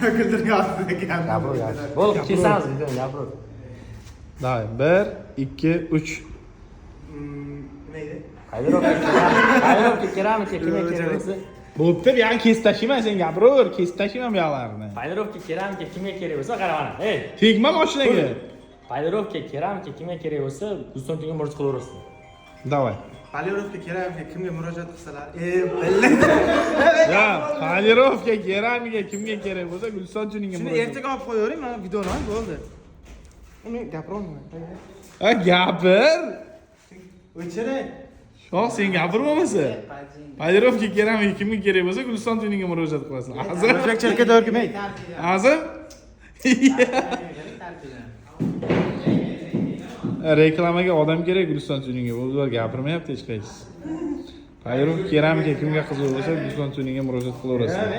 Güldürüyorsun ekan. Gapir, gapir. Bo'lib, kesamiz videoni, gapir. Davay, 1, 2, 3. Neydi? Hayroqqa keramika kimga kerak bo'lsa? Bo'pti, bu yoqni kesib tashlayman, sen gapiraver, kesib tashlayman bu yoqlarni. Paydarovka keramika kimga kerak bo'lsa, qara mana. Ey, Tegma mashinaga. paydarovka keramika kimga kerak bo'lsa, Gulsonga murojaat qilaverasizlar. Davay. Polirovka keramika kimga murojaat qilsalar, bildi. Ya, polirovka keramika kimga kerak bo'lsa, Gulson Tuninga Shuni ertaga olib qo'yavering, mana videoni bo'ldi. Uni gapirolmayman. Ha, gapir. O'chiring. Shoh, sen gapirmamasa. Polirovka keramika kimga kerak bo'lsa, Gulson Tuninga murojaat qilasan. Azim. O'zbekchalikka o'rgimay. Azim. Reklamaga odam kerak Gulson Tuninga. Bular gapirmayapti hech qaysi. Polirovka keramika kimga qiziq bo'lsa, Gulson Tuninga murojaat qilaverasizlar.